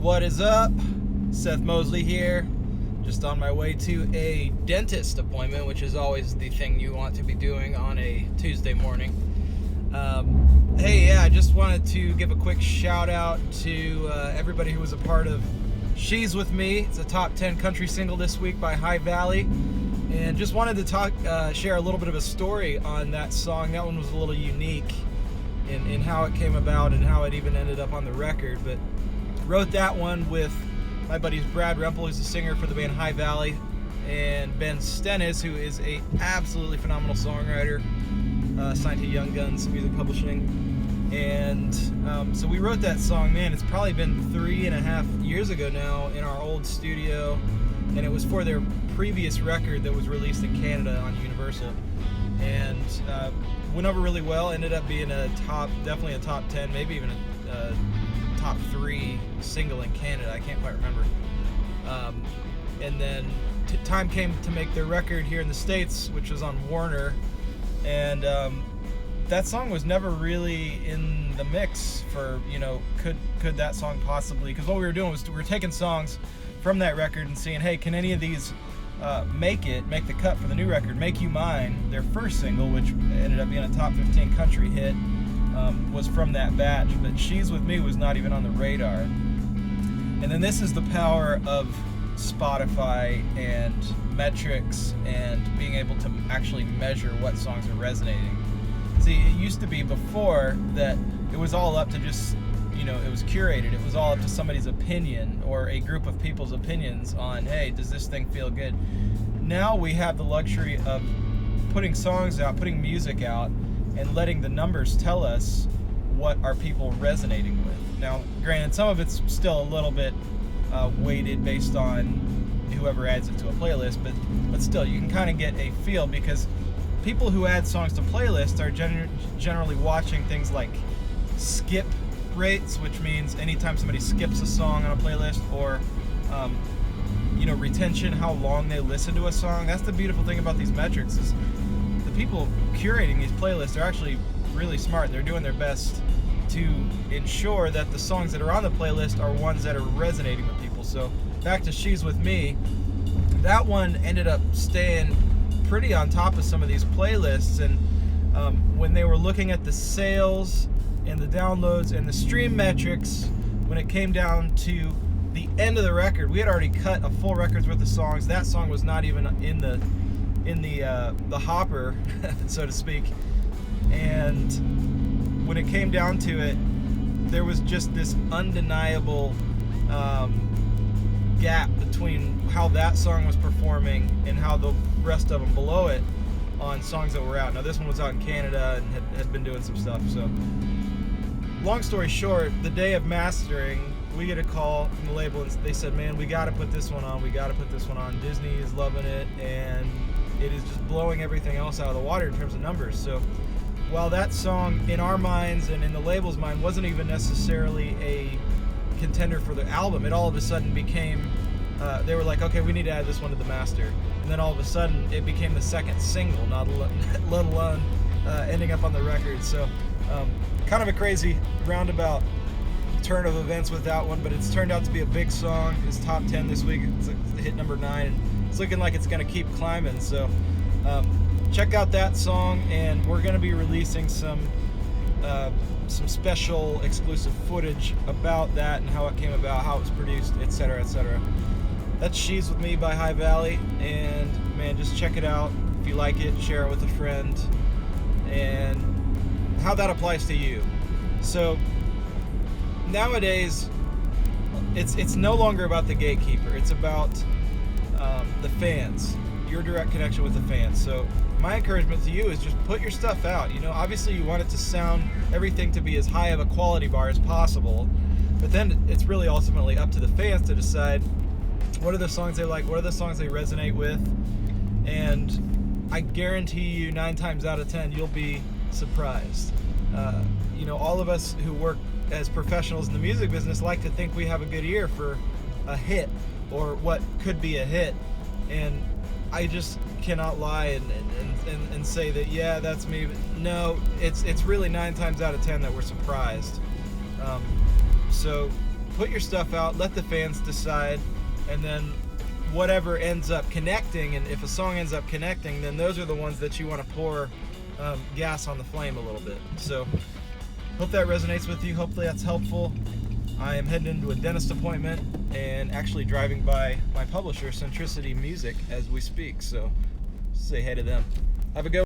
What is up? Seth Mosley here. Just on my way to a dentist appointment, which is always the thing you want to be doing on a Tuesday morning. I just wanted to give a quick shout out to everybody who was a part of She's With Me. It's a top 10 country single this week by High Valley. And just wanted to share a little bit of a story on that song. That one was a little unique in how it came about and how it even ended up on the record. But wrote that one with my buddies Brad Rempel, who's the singer for the band High Valley, and Ben Stennis, who is a absolutely phenomenal songwriter, signed to Young Guns Music Publishing. And so we wrote that song, man, it's probably been 3.5 years ago now, in our old studio, and it was for their previous record that was released in Canada on Universal. And went over really well, ended up being definitely a top 10, maybe even a top 3 single in Canada. I can't quite remember. And then time came to make their record here in the States, which was on Warner, and that song was never really in the mix for, could that song possibly, because what we were doing was we were taking songs from that record and seeing, hey, can any of these make the cut for the new record. Make You Mine, their first single, which ended up being a top 15 country hit, was from that batch, but She's With Me was not even on the radar. And then this is the power of Spotify and metrics and being able to actually measure what songs are resonating. See, it used to be before that it was all up to just, it was curated. It was all up to somebody's opinion or a group of people's opinions on, hey, does this thing feel good? Now we have the luxury of putting songs out, putting music out, and letting the numbers tell us what are people resonating with. Now, granted, some of it's still a little bit weighted based on whoever adds it to a playlist, but still, you can kind of get a feel, because people who add songs to playlists are generally watching things like skip rates, which means anytime somebody skips a song on a playlist, or retention, how long they listen to a song. That's the beautiful thing about these metrics, is the people curating these playlists are actually really smart. They're doing their best to ensure that the songs that are on the playlist are ones that are resonating with people. So back to She's With Me, that one ended up staying pretty on top of some of these playlists, and when they were looking at the sales and the downloads and the stream metrics, when it came down to the end of the record, we had already cut a full record's worth of songs. That song was not even in the hopper, so to speak. And when it came down to it, there was just this undeniable gap between how that song was performing and how the rest of them below it on songs that were out. Now, this one was out in Canada and had been doing some stuff. So, long story short, the day of mastering, we get a call from the label, and they said, man, we got to put this one on. We got to put this one on. Disney is loving it, and it is just blowing everything else out of the water in terms of numbers. So while that song, in our minds and in the label's mind, wasn't even necessarily a contender for the album, it all of a sudden became, they were like, okay, we need to add this one to the master. And then all of a sudden, it became the second single, let alone ending up on the record. So kind of a crazy roundabout turn of events with that one, but it's turned out to be a big song. It's top 10 this week. It's hit number 9, and it's looking like it's going to keep climbing. So check out that song, and we're going to be releasing some special exclusive footage about that and how it came about, how it was produced, etc., etc. That's She's With Me by High Valley, and man, just check it out. If you like it, share it with a friend, and how that applies to you. So nowadays, it's no longer about the gatekeeper. It's about the fans, your direct connection with the fans. So my encouragement to you is just put your stuff out. Obviously you want it to sound, everything to be as high of a quality bar as possible, but then it's really ultimately up to the fans to decide what are the songs they like, what are the songs they resonate with, and I guarantee you 9 times out of 10 you'll be surprised. All of us who work as professionals in the music business like to think we have a good ear for a hit or what could be a hit, and I just cannot lie and say that, yeah, that's me. But no, it's really 9 times out of 10 that we're surprised. So put your stuff out, let the fans decide, and then whatever ends up connecting, and if a song ends up connecting, then those are the ones that you want to pour gas on the flame a little bit. So hope that resonates with you. Hopefully that's helpful. I am heading into a dentist appointment and actually driving by my publisher, Centricity Music, as we speak. So say hey to them. Have a good one.